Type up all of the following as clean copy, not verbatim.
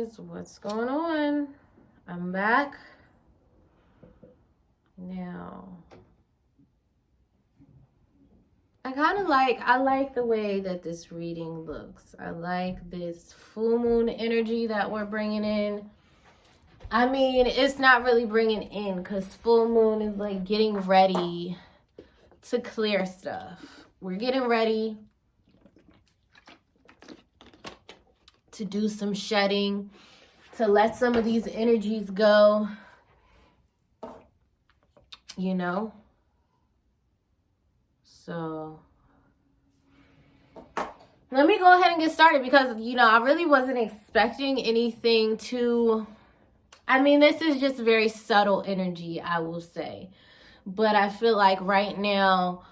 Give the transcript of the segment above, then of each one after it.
guys, what's going on? I'm back now. I like the way that this reading looks. I like this full moon energy that we're bringing in. I mean, it's not really bringing in because full moon is like getting ready to clear stuff. We're getting ready to do some shedding, to let some of these energies go, you know? So let me go ahead and get started because, I really wasn't expecting anything this is just very subtle energy, I will say. But I feel like right now,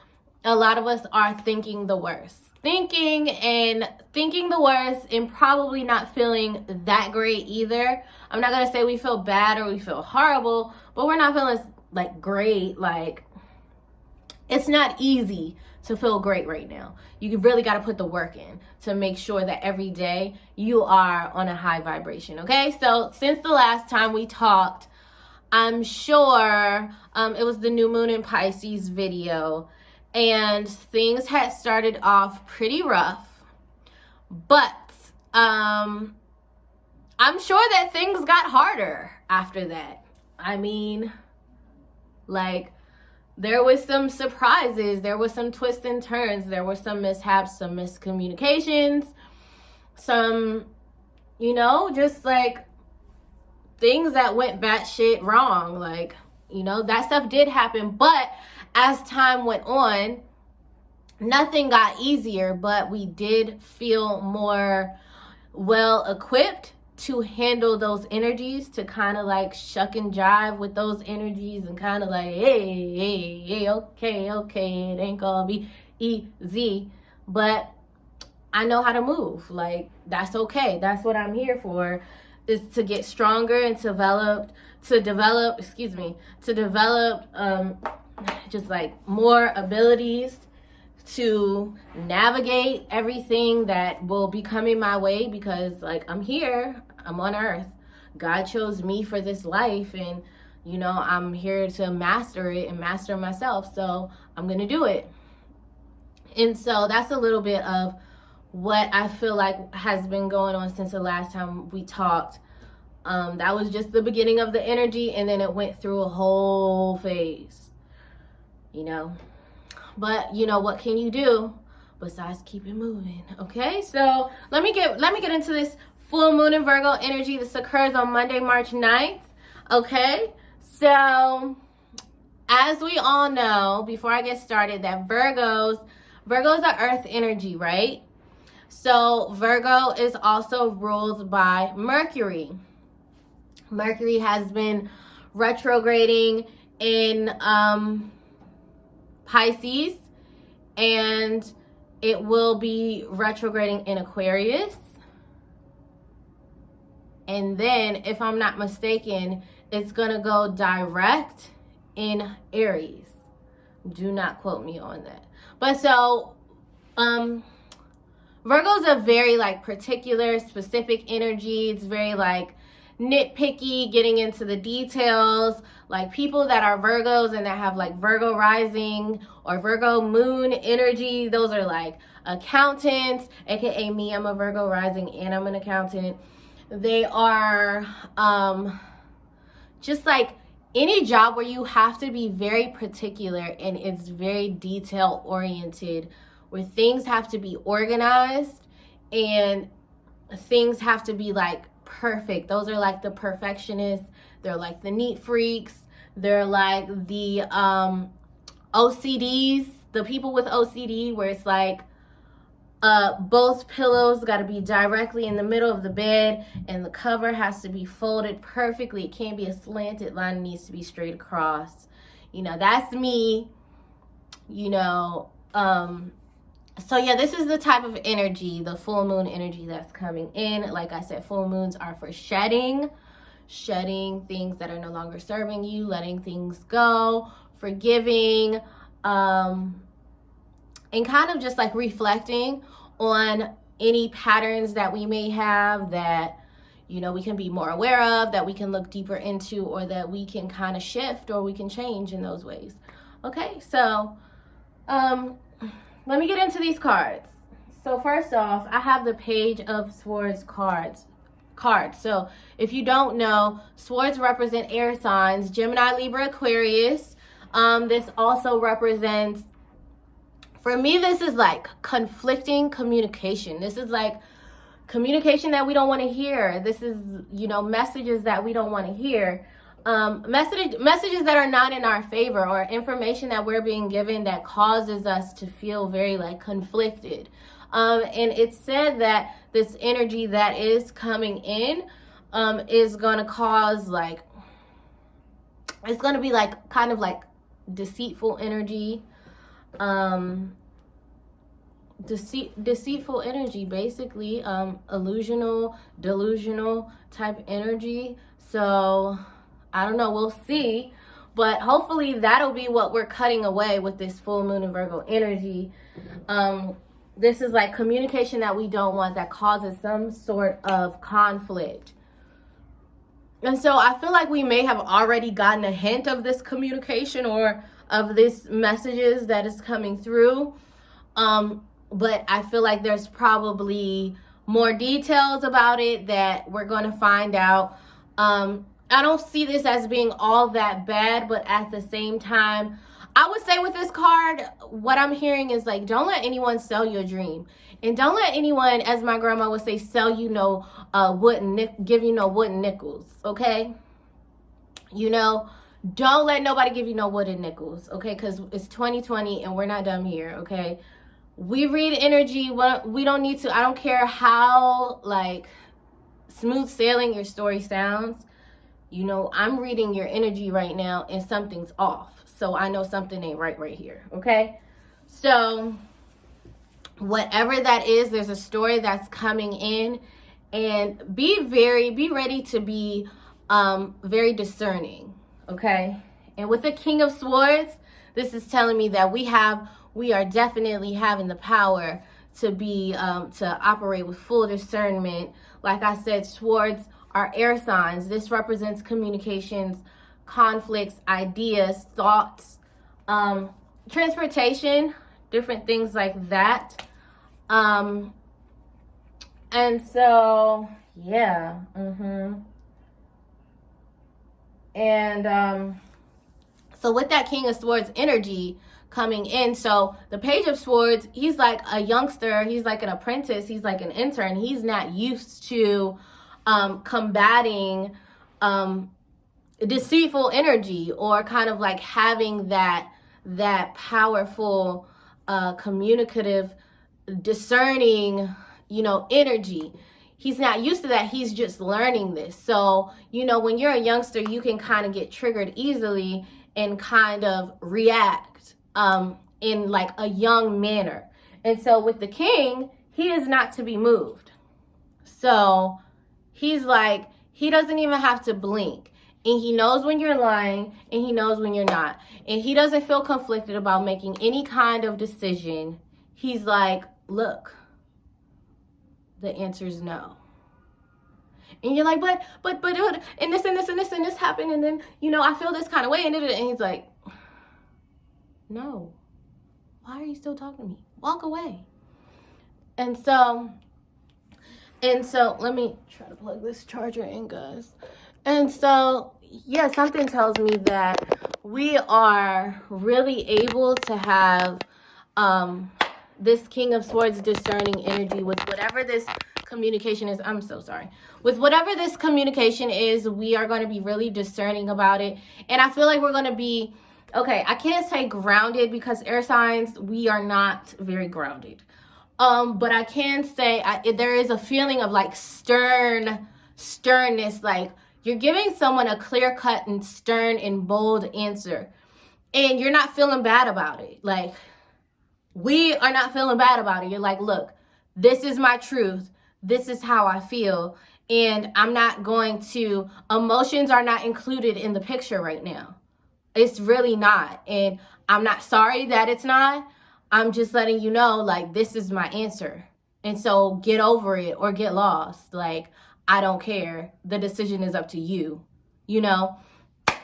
a lot of us are thinking the worst. Thinking the worst and probably not feeling that great either. I'm not going to say we feel bad or we feel horrible, but we're not feeling like great. Like, it's not easy to feel great right now. You really got to put the work in to make sure that every day you are on a high vibration, okay? So since the last time we talked, I'm sure it was the new moon in Pisces video, and things had started off pretty rough, but I'm sure that things got harder after that. I mean, like, there was some surprises, there was some twists and turns, there were some mishaps, some miscommunications, some, just like things that went batshit wrong. Like, that stuff did happen. But as time went on, nothing got easier, but we did feel more well equipped to handle those energies, to kind of like shuck and jive with those energies and kind of like, hey, okay, it ain't gonna be easy, but I know how to move. Like, that's okay. That's what I'm here for, is to get stronger and to develop just like more abilities to navigate everything that will be coming my way, because like I'm here, I'm on earth. God chose me for this life, and I'm here to master it and master myself. So I'm gonna do it. And so that's a little bit of what I feel like has been going on since the last time we talked. That was just the beginning of the energy, and then it went through a whole phase, But what can you do besides keep it moving? Okay, so let me get into this full moon in Virgo energy. This occurs on Monday, March 9th. Okay, so as we all know, before I get started, that Virgo's are earth energy, right? So Virgo is also ruled by Mercury. Mercury has been retrograding in Pisces, and it will be retrograding in Aquarius. And then, if I'm not mistaken, it's going to go direct in Aries. Do not quote me on that. But so, Virgo's a very like particular, specific energy. It's very like nitpicky, getting into the details. Like, people that are Virgos and that have like Virgo rising or Virgo moon energy, those are like accountants, aka me. I'm a Virgo rising and I'm an accountant. They are just like any job where you have to be very particular and it's very detail oriented, where things have to be organized and things have to be like perfect. Those are like the perfectionists. They're like the neat freaks. They're like the OCDs, the people with OCD, where it's like both pillows got to be directly in the middle of the bed, and the cover has to be folded perfectly. It can't be a slanted line. It needs to be straight across. That's me. So yeah, this is the type of energy, the full moon energy that's coming in. Like I said, full moons are for shedding things that are no longer serving you, letting things go, forgiving, and kind of just like reflecting on any patterns that we may have that, you know, we can be more aware of, that we can look deeper into, or that we can kind of shift or we can change in those ways. Okay, so let me get into these cards. So first off, I have the Page of Swords cards. So if you don't know, swords represent air signs, Gemini, Libra, Aquarius. This also represents, for me, this is like conflicting communication. This is like communication that we don't want to hear. This is, you know, messages that we don't want to hear. Messages that are not in our favor, or information that we're being given that causes us to feel very like conflicted. And it's said that this energy that is coming in is going to cause like, it's going to be like kind of like deceitful energy. Deceitful energy, basically, illusional, delusional type energy. So I don't know, we'll see, but hopefully that'll be what we're cutting away with this full moon in Virgo energy. This is like communication that we don't want, that causes some sort of conflict. And so I feel like we may have already gotten a hint of this communication, or of this messages that is coming through. But I feel like there's probably more details about it that we're going to find out. I don't see this as being all that bad, but at the same time, I would say with this card, what I'm hearing is like, don't let anyone sell your dream. And don't let anyone, as my grandma would say, sell you no give you no wooden nickels, okay? You know, don't let nobody give you no wooden nickels, okay? Because it's 2020 and we're not dumb here, okay? We read energy. We don't need to, I don't care how like smooth sailing your story sounds. You know, I'm reading your energy right now and something's off. So I know something ain't right here, okay? So whatever that is, there's a story that's coming in, and be ready to be very discerning, okay? And with the King of Swords, this is telling me that we are definitely having the power to be to operate with full discernment. Like I said, swords are air signs. This represents communications, conflicts, ideas, thoughts, transportation, different things like that. And so yeah, and so with that King of Swords energy coming in, so the Page of Swords, he's like a youngster, he's like an apprentice, he's like an intern. He's not used to combating deceitful energy, or kind of like having that powerful communicative, discerning, you know, energy. He's not used to that. He's just learning this. So, you know, when you're a youngster, you can kind of get triggered easily and kind of react in like a young manner. And so with the king, he is not to be moved. So he's like, he doesn't even have to blink. And he knows when you're lying, and he knows when you're not. And he doesn't feel conflicted about making any kind of decision. He's like, look, the answer is no. And you're like, but, and this happened, and then, you know, I feel this kind of way, and he's like, no. Why are you still talking to me? Walk away. And so let me try to plug this charger in, guys. And so, yeah, something tells me that we are really able to have this King of Swords discerning energy with whatever this communication is. I'm so sorry. With whatever this communication is, we are going to be really discerning about it. And I feel like we're going to be, okay, I can't say grounded, because air signs, we are not very grounded. But I can say there is a feeling of like sternness, like you're giving someone a clear-cut and stern and bold answer, and you're not feeling bad about it. Like, we are not feeling bad about it. You're like, look, this is my truth. This is how I feel. And I'm not going to, emotions are not included in the picture right now. It's really not. And I'm not sorry that it's not. I'm just letting you know, like, this is my answer. And so get over it or get lost. Like, I don't care. The decision is up to you. You know, I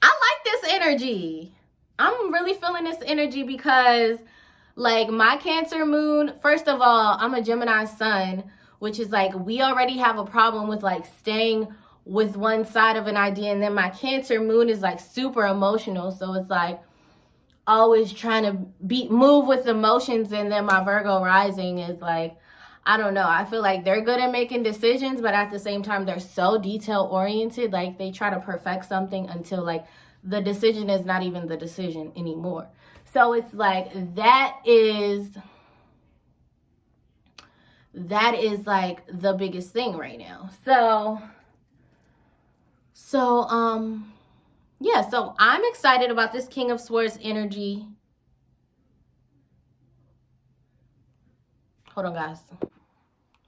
like this energy. I'm really feeling this energy because, like, my Cancer moon, first of all, I'm a Gemini sun, which is like, we already have a problem with like staying with one side of an idea. And then my Cancer moon is like super emotional. So it's like always trying to move with emotions. And then my Virgo rising is like, I don't know. I feel like they're good at making decisions, but at the same time, they're so detail oriented. Like, they try to perfect something until like the decision is not even the decision anymore. So it's like, that is like the biggest thing right now. Yeah, so I'm excited about this King of Swords energy. Hold on, guys.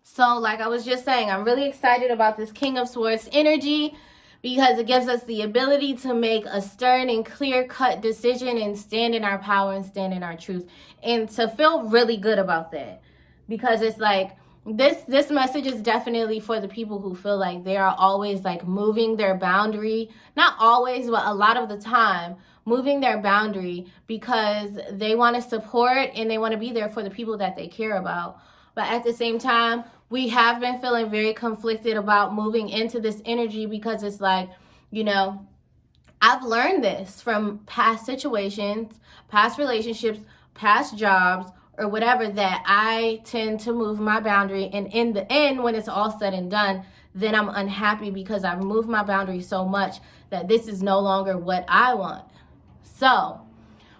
So like I was just saying, I'm really excited about this King of Swords energy because it gives us the ability to make a stern and clear-cut decision and stand in our power and stand in our truth, and to feel really good about that. Because it's like, this message is definitely for the people who feel like they are always like moving their boundary. Not always, but a lot of the time, moving their boundary because they want to support and they want to be there for the people that they care about. But at the same time, we have been feeling very conflicted about moving into this energy because it's like, you know, I've learned this from past situations, past relationships, past jobs, or whatever, that I tend to move my boundary. And in the end, when it's all said and done, then I'm unhappy because I've moved my boundary so much that this is no longer what I want. So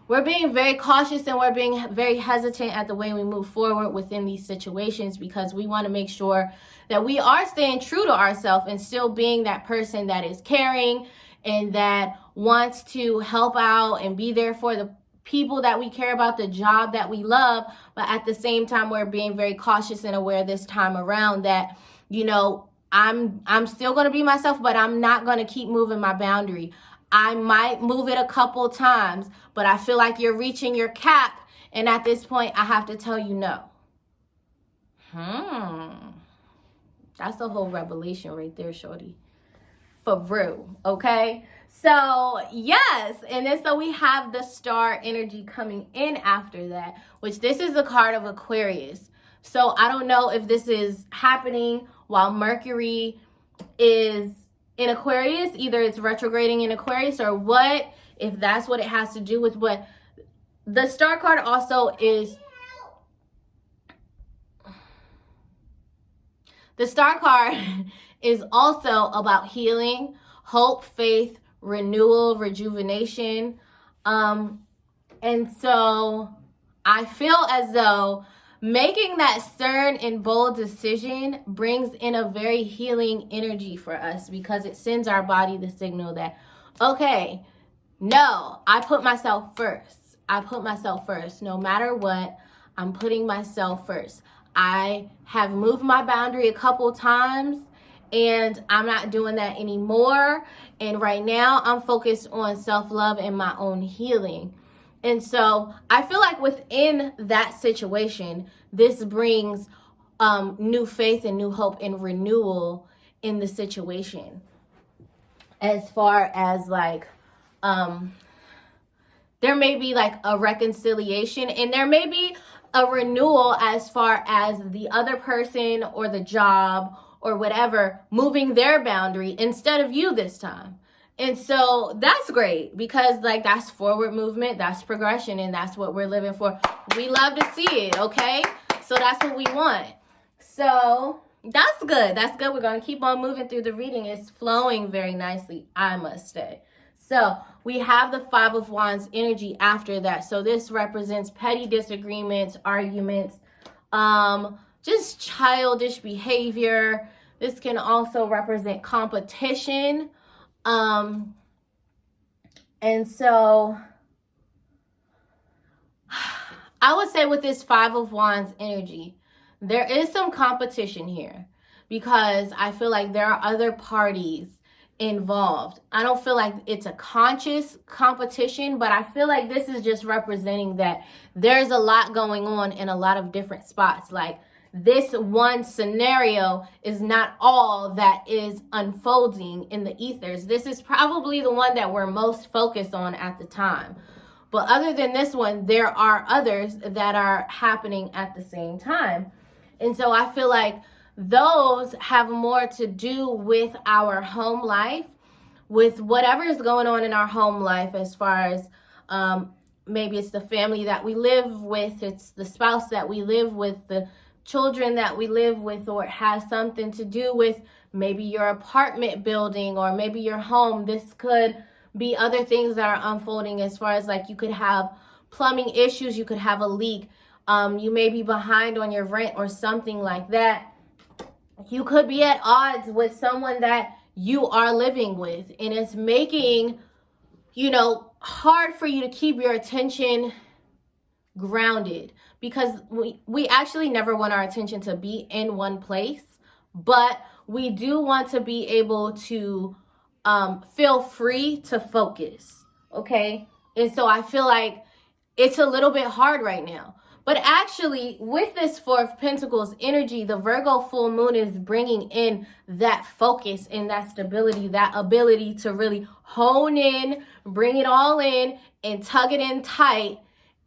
we're being very cautious and we're being very hesitant at the way we move forward within these situations because we want to make sure that we are staying true to ourselves and still being that person that is caring and that wants to help out and be there for the people that we care about, the job that we love. But at the same time, we're being very cautious and aware this time around that, you know, I'm still going to be myself, but I'm not going to keep moving my boundary. I might move it a couple times, but I feel like you're reaching your cap. And at this point, I have to tell you no. That's a whole revelation right there, shorty. For real, okay? So, yes. And then so we have the star energy coming in after that, which this is the card of Aquarius. So I don't know if this is happening while Mercury is in Aquarius, either it's retrograding in Aquarius or what, if that's what it has to do with what. The star card also is, the star card is also about healing, hope, faith, renewal, rejuvenation. And so I feel as though making that stern and bold decision brings in a very healing energy for us because it sends our body the signal that, okay, no, I put myself first. I put myself first. No matter what, I'm putting myself first. I have moved my boundary a couple times and I'm not doing that anymore. And right now I'm focused on self-love and my own healing. And so I feel like within that situation, this brings new faith and new hope and renewal in the situation. As far as like, there may be like a reconciliation and there may be a renewal as far as the other person or the job or whatever moving their boundary instead of you this time. And so that's great because like that's forward movement, that's progression, and that's what we're living for. We love to see it, okay? So that's what we want. So that's good. That's good. We're going to keep on moving through the reading. It's flowing very nicely, I must say. So we have the Five of Wands energy after that. So this represents petty disagreements, arguments, just childish behavior. This can also represent competition. And so I would say with this Five of Wands energy, there is some competition here because I feel like there are other parties involved. I don't feel like it's a conscious competition, but I feel like this is just representing that there's a lot going on in a lot of different spots. Like this one scenario is not all that is unfolding in the ethers. This is probably the one that we're most focused on at the time. But other than this one, there are others that are happening at the same time. And so I feel like those have more to do with our home life, with whatever is going on in our home life, as far as maybe it's the family that we live with, it's the spouse that we live with, the children that we live with, or it has something to do with maybe your apartment building or maybe your home. This could be other things that are unfolding, as far as like you could have plumbing issues, you could have a leak, you may be behind on your rent or something like that. You could be at odds with someone that you are living with, and it's making, hard for you to keep your attention grounded, because we actually never want our attention to be in one place, but we do want to be able to feel free to focus, okay? And so I feel like it's a little bit hard right now. But actually, with this Four of Pentacles energy, the Virgo full moon is bringing in that focus and that stability, that ability to really hone in, bring it all in, and tug it in tight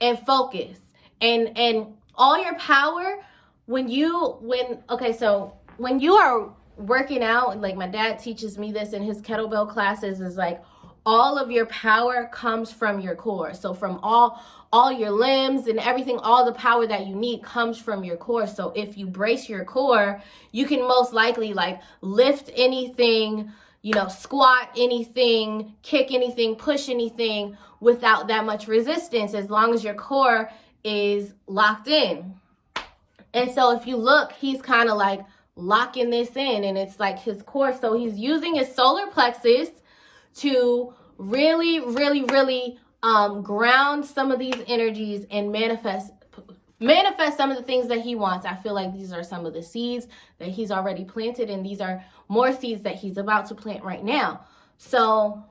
and focus. And all your power, when you are working out, like my dad teaches me this in his kettlebell classes, is like all of your power comes from your core. So from all your limbs and everything, all the power that you need comes from your core. So if you brace your core, you can most likely like lift anything, squat anything, kick anything, push anything without that much resistance, as long as your core is locked in. And so if you look, he's kind of like locking this in, and it's like his core. So he's using his solar plexus to really, really, really ground some of these energies and manifest some of the things that he wants. I feel like these are some of the seeds that he's already planted, and these are more seeds that he's about to plant right now. So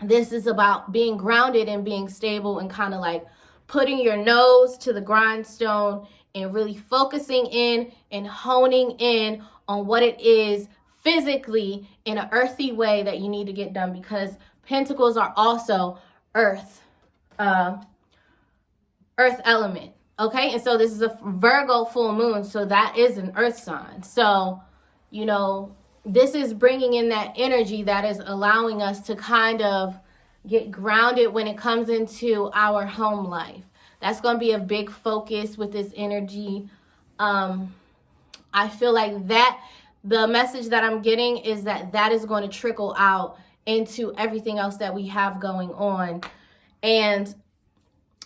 this is about being grounded and being stable, and kind of like putting your nose to the grindstone and really focusing in and honing in on what it is physically in an earthy way that you need to get done, because pentacles are also earth element, okay? And so this is a Virgo full moon, so that is an earth sign. So this is bringing in that energy that is allowing us to kind of get grounded when it comes into our home life. That's going to be a big focus with this energy. I feel like that the message that I'm getting is that is going to trickle out into everything else that we have going on, and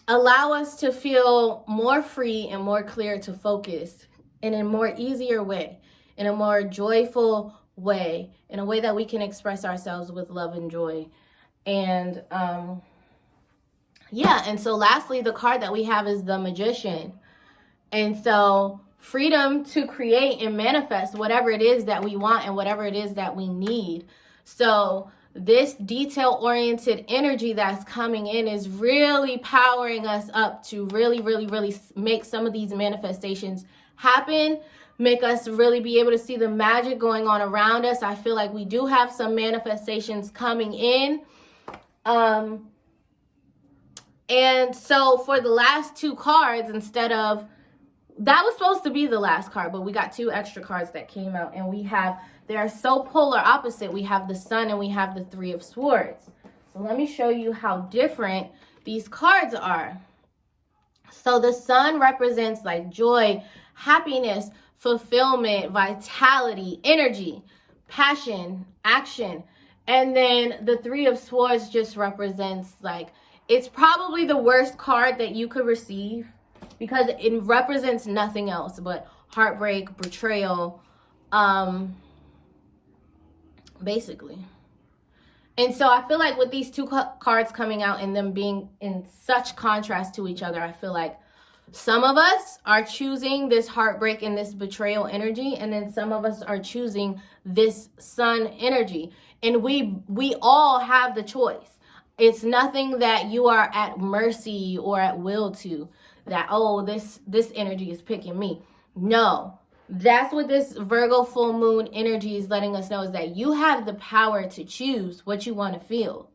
allow us to feel more free and more clear to focus in a more easier way, in a more joyful way, in a way that we can express ourselves with love and joy. And and so lastly, the card that we have is the Magician. And so freedom to create and manifest whatever it is that we want and whatever it is that we need. So this detail-oriented energy that's coming in is really powering us up to really, really, really make some of these manifestations happen, make us really be able to see the magic going on around us. I feel like we do have some manifestations coming in. And so for the last two cards, that was supposed to be the last card, but we got two extra cards that came out, and they are so polar opposite. We have the Sun and we have the Three of Swords. So let me show you how different these cards are. So the Sun represents like joy, happiness, fulfillment, vitality, energy, passion, action. And then the Three of Swords just represents like, it's probably the worst card that you could receive, because it represents nothing else but heartbreak, betrayal, basically. And so I feel like with these two cards coming out and them being in such contrast to each other, I feel like some of us are choosing this heartbreak and this betrayal energy, and then some of us are choosing this Sun energy. And we all have the choice. It's nothing that you are at mercy or at will to, that, oh, this energy is picking me. No, that's what this Virgo full moon energy is letting us know, is that you have the power to choose what you want to feel.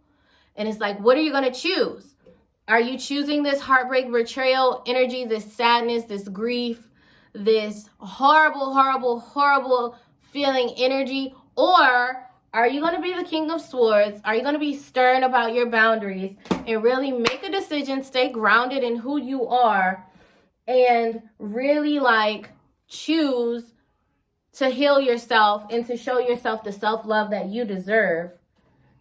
And it's like, what are you going to choose? Are you choosing this heartbreak, betrayal energy, this sadness, this grief, this horrible, horrible, horrible feeling energy? Or are you going to be the King of Swords? Are you going to be stern about your boundaries and really make a decision, stay grounded in who you are, and really like choose to heal yourself and to show yourself the self-love that you deserve?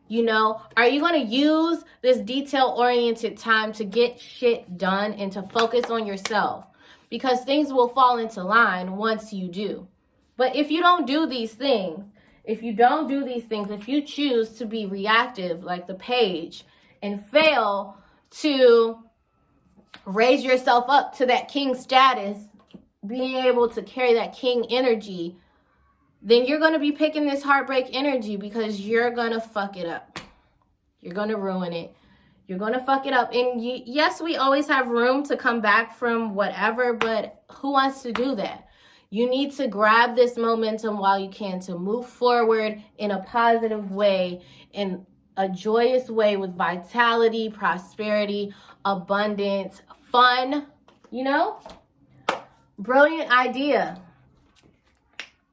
You know, are you going to use this detail-oriented time to get shit done and to focus on yourself? Because things will fall into line once you do. But if you don't do these things, if you choose to be reactive like the page and fail to raise yourself up to that king status, being able to carry that king energy, then you're going to be picking this heartbreak energy, because you're going to fuck it up. You're going to ruin it. You're going to fuck it up. And yes, we always have room to come back from whatever, but who wants to do that? You need to grab this momentum while you can to move forward in a positive way, in a joyous way, with vitality, prosperity, abundance, fun, you know? Brilliant idea.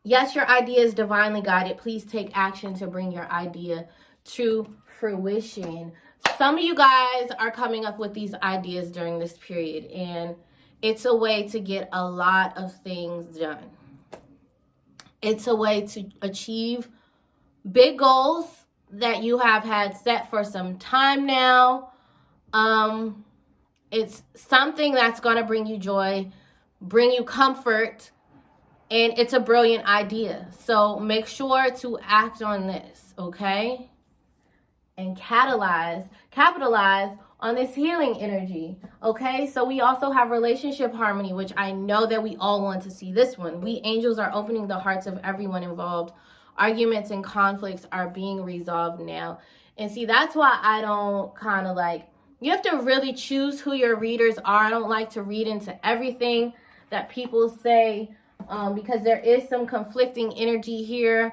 Yes, your idea is divinely guided. Please take action to bring your idea to fruition. Some of you guys are coming up with these ideas during this period, and it's a way to get a lot of things done. It's a way to achieve big goals that you have had set for some time now. It's something that's going to bring you joy, bring you comfort, and it's a brilliant idea. So make sure to act on this, okay? And capitalize on this healing energy, okay? So we also have relationship harmony, which I know that we all want to see this one. We angels are opening the hearts of everyone involved. Arguments and conflicts are being resolved now. And see, that's why I don't kind of like, you have to really choose who your readers are. I don't like to read into everything that people say, because there is some conflicting energy here.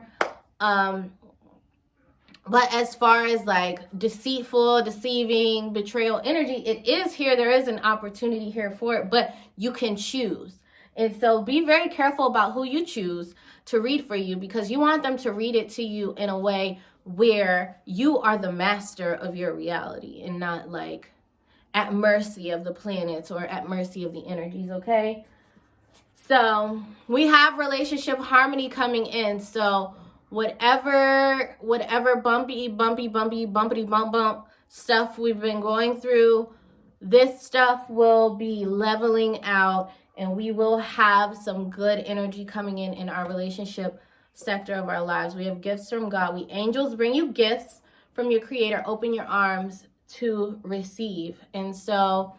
But as far as like deceitful, deceiving, betrayal energy, it is here. There is an opportunity here for it, but you can choose. And so be very careful about who you choose to read for you, because you want them to read it to you in a way where you are the master of your reality and not like at mercy of the planets or at mercy of the energies, okay? So we have relationship harmony coming in. So whatever bumpy bump stuff we've been going through, this stuff will be leveling out, and we will have some good energy coming in our relationship sector of our lives. We have gifts from God. We angels bring you gifts from your creator. Open your arms to receive. And so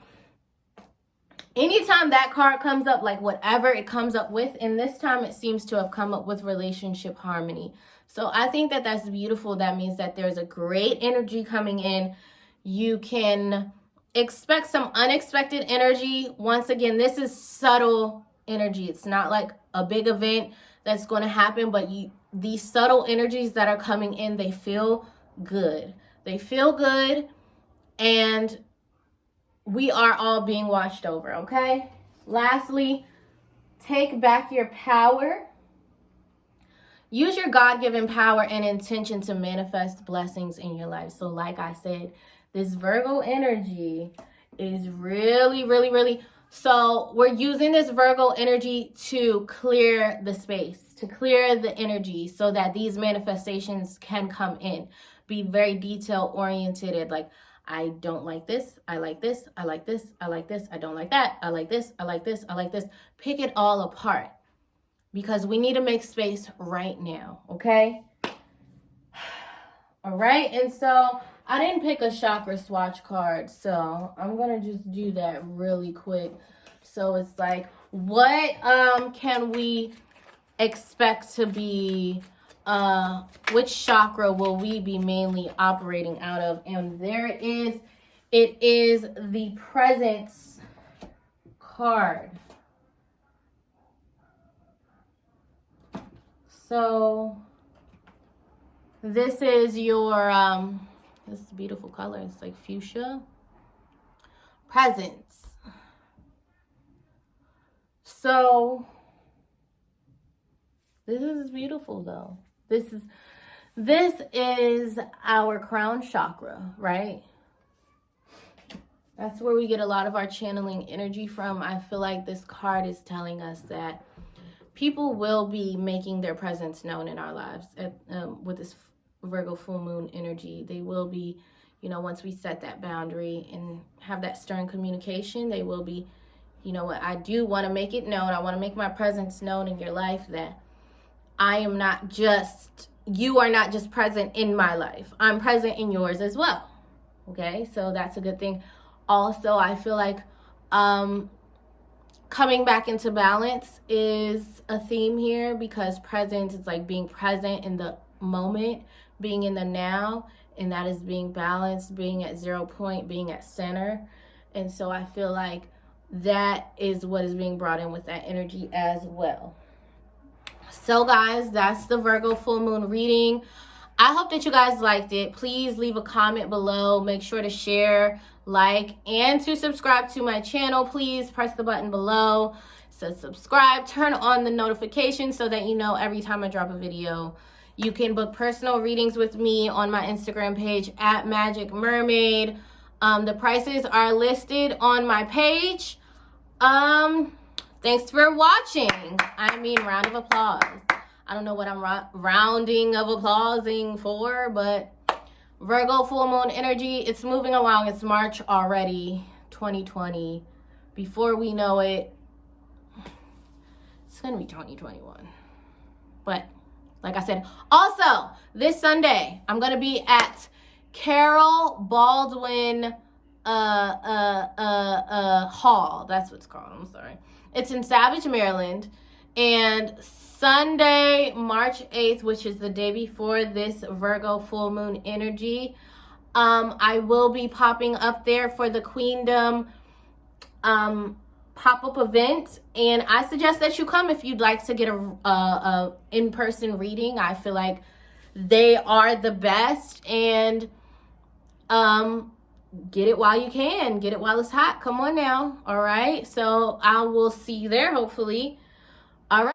anytime that card comes up, like whatever it comes up with, and this time it seems to have come up with relationship harmony. So I think that that's beautiful. That means that there's a great energy coming in. You can expect some unexpected energy. Once again, this is subtle energy. It's not like a big event that's going to happen, but these subtle energies that are coming in, they feel good. They feel good, and we are all being watched over, okay? Lastly, take back your power. Use your God-given power and intention to manifest blessings in your life. So like I said, this Virgo energy is really, really, really... So we're using this Virgo energy to clear the space, to clear the energy so that these manifestations can come in. Be very detail-oriented, like, I don't like this, I like this, I like this, I like this, I don't like that, I like this, I like this, I like this. Pick it all apart, because we need to make space right now, okay? All right, and so I didn't pick a chakra swatch card, so I'm going to just do that really quick. So it's like, what can we expect to be... which chakra will we be mainly operating out of? And there it is. It is the Presence card. So this is your, this is beautiful color. It's like fuchsia. Presents. So this is beautiful though. This is our crown chakra, right? That's where we get a lot of our channeling energy from. I feel like this card is telling us that people will be making their presence known in our lives with this Virgo full moon energy. They will be, you know, once we set that boundary and have that stern communication, they will be, you know what, I do want to make it known. I want to make my presence known in your life, that I am not just, you are not just present in my life. I'm present in yours as well. Okay, so that's a good thing. Also, I feel like coming back into balance is a theme here, because presence is like being present in the moment, being in the now, and that is being balanced, being at 0 point, being at center. And so I feel like that is what is being brought in with that energy as well. So guys, that's the Virgo full moon reading. I hope that you guys liked it. Please leave a comment below. Make sure to share, like, and to subscribe to my channel. Please press the button below. So subscribe, turn on the notifications so that you know every time I drop a video. You can book personal readings with me on my Instagram page at Magic Mermaid. The prices are listed on my page. Thanks for watching. I mean, round of applause. I don't know what I'm rounding of applauding for, but Virgo full moon energy, it's moving along. It's March already, 2020. Before we know it, it's going to be 2021. But like I said, also this Sunday, I'm going to be at Carol Baldwin Hall. That's what it's called. I'm sorry. It's in Savage, Maryland. And Sunday, March 8th, which is the day before this Virgo full moon energy, I will be popping up there for the Queendom pop-up event. And I suggest that you come if you'd like to get a in-person reading. I feel like they are the best. And get it while you can. Get it while it's hot. Come on now. All right. So I will see you there, hopefully. All right.